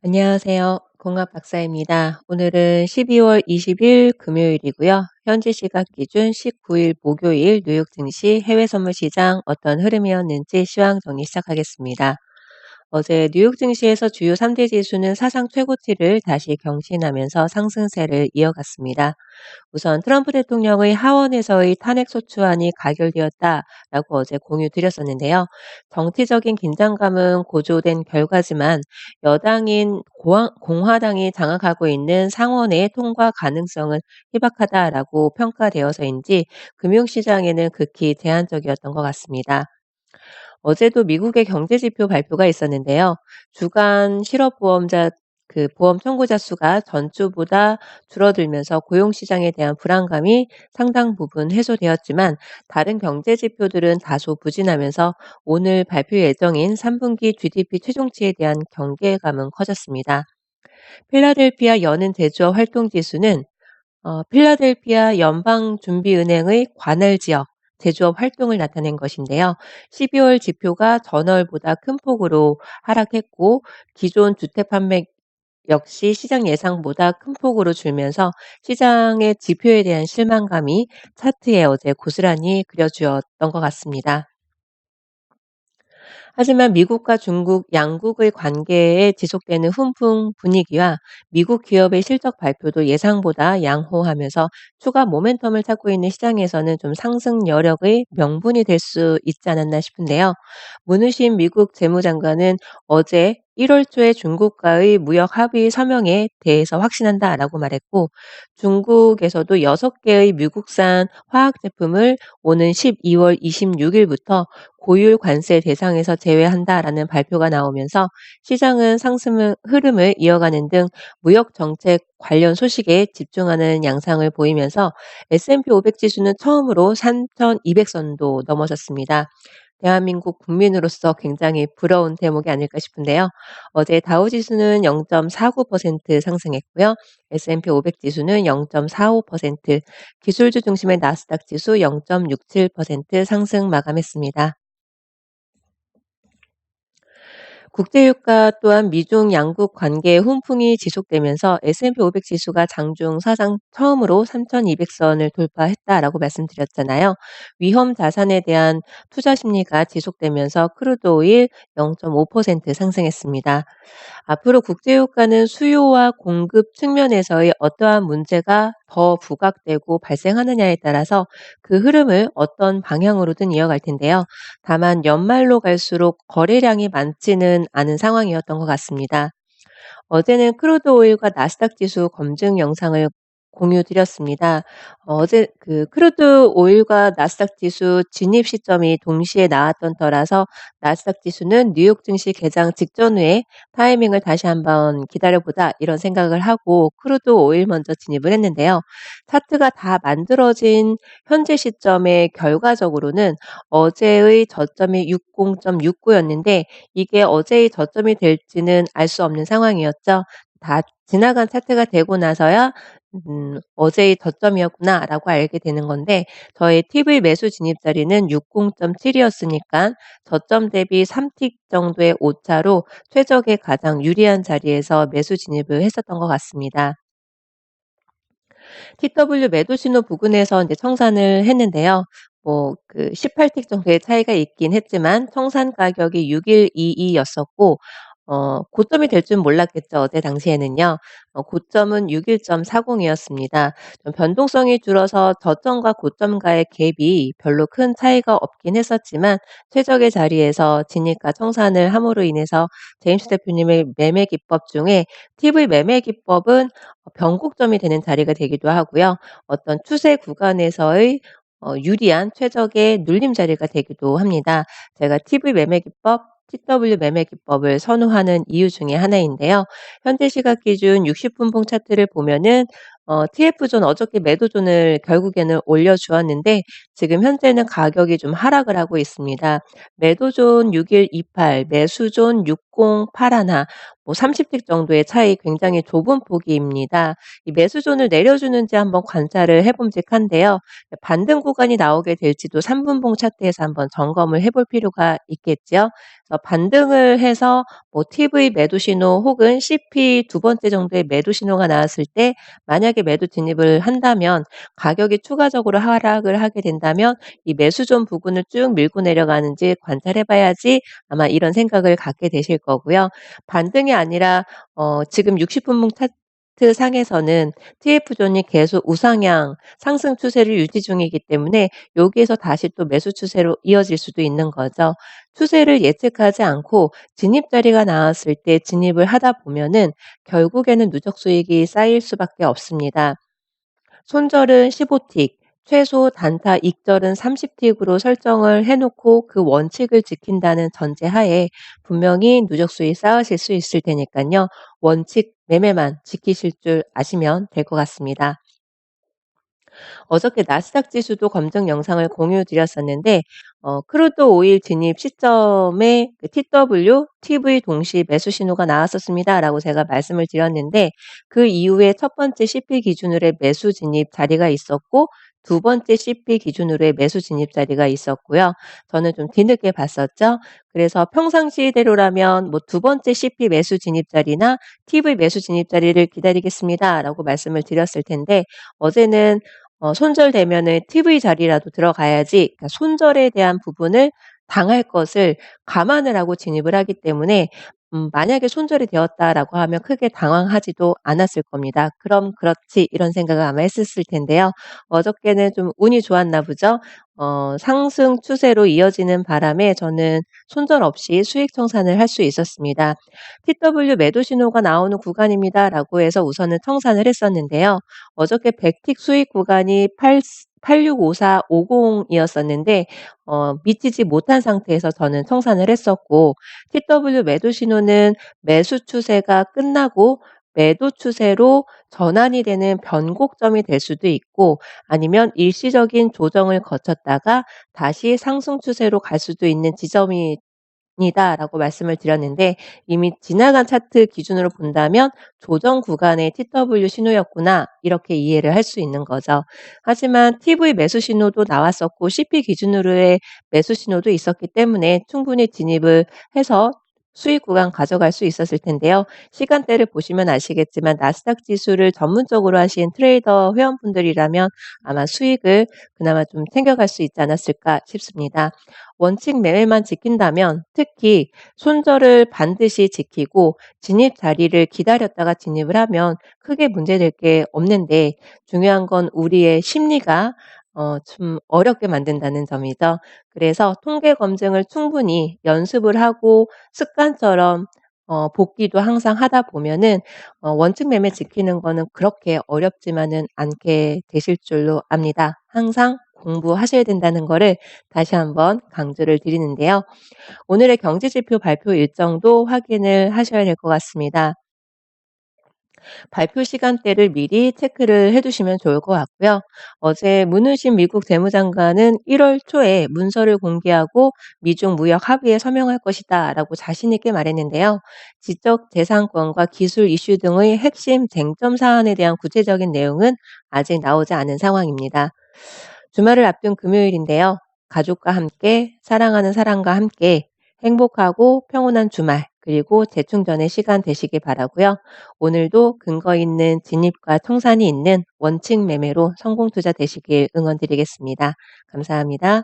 안녕하세요. 공학 박사입니다. 오늘은 12월 20일 금요일이고요. 현지 시각 기준 19일 목요일 뉴욕 증시 해외 선물 시장 어떤 흐름이었는지 시황 정리 시작하겠습니다. 어제 뉴욕 증시에서 주요 3대 지수는 사상 최고치를 다시 경신하면서 상승세를 이어갔습니다. 우선 트럼프 대통령의 하원에서의 탄핵소추안이 가결되었다라고 어제 공유 드렸었는데요. 정치적인 긴장감은 고조된 결과지만 여당인 공화당이 장악하고 있는 상원의 통과 가능성은 희박하다라고 평가되어서인지 금융시장에는 극히 제한적이었던 것 같습니다. 어제도 미국의 경제지표 발표가 있었는데요. 주간 실업보험자 보험 청구자 수가 전주보다 줄어들면서 고용시장에 대한 불안감이 상당 부분 해소되었지만 다른 경제 지표들은 다소 부진하면서 오늘 발표 예정인 3분기 GDP 최종치에 대한 경계감은 커졌습니다. 필라델피아 연은 제조업 활동지수는 필라델피아 연방준비은행의 관할 지역 제조업 활동을 나타낸 것인데요. 12월 지표가 전월보다 큰 폭으로 하락했고 기존 주택 판매 역시 시장 예상보다 큰 폭으로 줄면서 시장의 지표에 대한 실망감이 차트에 어제 고스란히 그려주었던 것 같습니다. 하지만 미국과 중국 양국의 관계에 지속되는 훈풍 분위기와 미국 기업의 실적 발표도 예상보다 양호하면서 추가 모멘텀을 찾고 있는 시장에서는 좀 상승 여력의 명분이 될 수 있지 않았나 싶은데요. 문우신 미국 재무장관은 어제 1월 초에 중국과의 무역 합의 서명에 대해서 확신한다라고 말했고 중국에서도 6개의 미국산 화학 제품을 오는 12월 26일부터 고율 관세 대상에서 제외한다라는 발표가 나오면서 시장은 상승 흐름을 이어가는 등 무역 정책 관련 소식에 집중하는 양상을 보이면서 S&P 500 지수는 처음으로 3,200선도 넘어섰습니다. 대한민국 국민으로서 굉장히 부러운 대목이 아닐까 싶은데요. 어제 다우지수는 0.49% 상승했고요. S&P 500 지수는 0.45%, 기술주 중심의 나스닥 지수 0.67% 상승 마감했습니다. 국제유가 또한 미중 양국 관계의 훈풍이 지속되면서 S&P 500 지수가 장중 사상 처음으로 3,200선을 돌파했다라고 말씀드렸잖아요. 위험 자산에 대한 투자 심리가 지속되면서 크루드 오일 0.5% 상승했습니다. 앞으로 국제유가는 수요와 공급 측면에서의 어떠한 문제가 더 부각되고 발생하느냐에 따라서 그 흐름을 어떤 방향으로든 이어갈 텐데요. 다만 연말로 갈수록 거래량이 많지는 않은 상황이었던 것 같습니다. 어제는 크루드 오일과 나스닥 지수 검증 영상을 공유 드렸습니다. 어제 크루드 오일과 나스닥 지수 진입 시점이 동시에 나왔던 터라서 나스닥 지수는 뉴욕 증시 개장 직전 후에 타이밍을 다시 한번 기다려보자 이런 생각을 하고 크루드 오일 먼저 진입을 했는데요. 차트가 다 만들어진 현재 시점에 결과적으로는 어제의 저점이 60.69였는데 이게 어제의 저점이 될지는 알 수 없는 상황이었죠. 다 지나간 차트가 되고 나서야 '어제의 저점이었구나.'라고 알게 되는 건데 저의 TV 매수 진입 자리는 60.7이었으니까 저점 대비 3틱 정도의 오차로 최적의 가장 유리한 자리에서 매수 진입을 했었던 것 같습니다. TW 매도 신호 부근에서 인제 청산을 했는데요. 18틱 정도의 차이가 있긴 했지만 청산 가격이 6122였었고 고점이 될 줄 몰랐겠죠, 어제 당시에는요. 고점은 61.40이었습니다. 좀 변동성이 줄어서 저점과 고점과의 갭이 별로 큰 차이가 없긴 했었지만 최적의 자리에서 진입과 청산을 함으로 인해서 제임스 대표님의 매매 기법 중에 TV 매매 기법은 변곡점이 되는 자리가 되기도 하고요. 어떤 추세 구간에서의 유리한 최적의 눌림 자리가 되기도 합니다. 제가 TV 매매 기법 TW 매매 기법을 선호하는 이유 중에 하나인데요. 현재 시각 기준 60분봉 차트를 보면은 TF존 어저께 매도존을 결국에는 올려주었는데 지금 현재는 가격이 좀 하락을 하고 있습니다. 매도존 6128, 매수존 6081, 뭐 30틱 정도의 차이 굉장히 좁은 폭입니다. 이 매수존을 내려주는지 한번 관찰을 해 봄직한데요. 반등 구간이 나오게 될지도 3분봉 차트에서 한번 점검을 해볼 필요가 있겠죠. 그래서 반등을 해서 뭐 TV 매도 신호 혹은 CP 두 번째 정도의 매도 신호가 나왔을 때 만약에 매도 진입을 한다면 가격이 추가적으로 하락을 하게 된다면 이 매수존 부근을 쭉 밀고 내려가는지 관찰해 봐야지 아마 이런 생각을 갖게 되실 거고요. 반등이 아니라 지금 60분봉 차트 상에서는 TF존이 계속 우상향 상승 추세를 유지 중이기 때문에 여기에서 다시 또 매수 추세로 이어질 수도 있는 거죠. 추세를 예측하지 않고 진입 자리가 나왔을 때 진입을 하다 보면은 결국에는 누적 수익이 쌓일 수밖에 없습니다. 손절은 15틱, 최소 단타 익절은 30틱으로 설정을 해 놓고 그 원칙을 지킨다는 전제하에 분명히 누적 수익 쌓으실 수 있을 테니까요. 원칙 매매만 지키실 줄 아시면 될 것 같습니다. 어저께 나스닥 지수도 검증 영상을 공유 드렸었는데 크루드 오일 진입 시점에 그 TW, TV 동시 매수 신호가 나왔었습니다라고 제가 말씀을 드렸는데 그 이후에 첫 번째 CP 기준으로의 매수 진입 자리가 있었고 두 번째 CP 기준으로의 매수 진입 자리가 있었고요. 저는 좀 뒤늦게 봤었죠. 그래서 평상시대로라면 뭐 두 번째 CP 매수 진입 자리나 TV 매수 진입 자리를 기다리겠습니다라고 말씀을 드렸을 텐데 어제는 손절되면은 TV 자리라도 들어가야지 그러니까 손절에 대한 부분을 당할 것을 감안을 하고 진입을 하기 때문에 만약에 손절이 되었다라고 하면 크게 당황하지도 않았을 겁니다. '그럼 그렇지.' 이런 생각을 아마 했었을 텐데요. 어저께는 좀 운이 좋았나 보죠. 상승 추세로 이어지는 바람에 저는 손절 없이 수익 청산을 할 수 있었습니다. "TW 매도 신호가 나오는 구간입니다."라고 해서 우선은 청산을 했었는데요. 어저께 100틱 수익 구간이 865450 이었었는데 미치지 못한 상태에서 저는 청산을 했었고 TW 매도 신호는 매수 추세가 끝나고 매도 추세로 전환이 되는 변곡점이 될 수도 있고 아니면 일시적인 조정을 거쳤다가 다시 상승 추세로 갈 수도 있는 지점이 이다라고 말씀을 드렸는데 이미 지나간 차트 기준으로 본다면 '조정 구간의 TW 신호였구나.' 이렇게 이해를 할 수 있는 거죠. 하지만 TV 매수 신호도 나왔었고 CP 기준으로의 매수 신호도 있었기 때문에 충분히 진입을 해서 수익 구간 가져갈 수 있었을 텐데요. 시간대를 보시면 아시겠지만 나스닥 지수를 전문적으로 하신 트레이더 회원분들이라면 아마 수익을 그나마 좀 챙겨갈 수 있지 않았을까 싶습니다. 원칙 매매만 지킨다면 특히 손절을 반드시 지키고 진입 자리를 기다렸다가 진입을 하면 크게 문제될 게 없는데 중요한 건 우리의 심리가 좀 어렵게 만든다는 점이죠. 그래서 통계 검증을 충분히 연습을 하고 습관처럼 복기도 항상 하다 보면은 원칙 매매 지키는 거는 그렇게 어렵지만은 않게 되실 줄로 압니다. 항상 공부하셔야 된다는 거를 다시 한번 강조를 드리는데요. 오늘의 경제지표 발표 일정도 확인을 하셔야 될 것 같습니다. 발표 시간대를 미리 체크를 해 두시면 좋을 것 같고요. 어제 문우신 미국 재무장관은 1월 초에 문서를 공개하고 미중 무역 합의에 서명할 것이다라고 자신 있게 말했는데요. 지적 재산권과 기술 이슈 등의 핵심 쟁점 사안에 대한 구체적인 내용은 아직 나오지 않은 상황입니다. 주말을 앞둔 금요일인데요. 가족과 함께 사랑하는 사람과 함께 행복하고 평온한 주말 그리고 재충전의 시간 되시길 바라고요. 오늘도 근거 있는 진입과 청산이 있는 원칙 매매로 성공 투자 되시길 응원드리겠습니다. 감사합니다.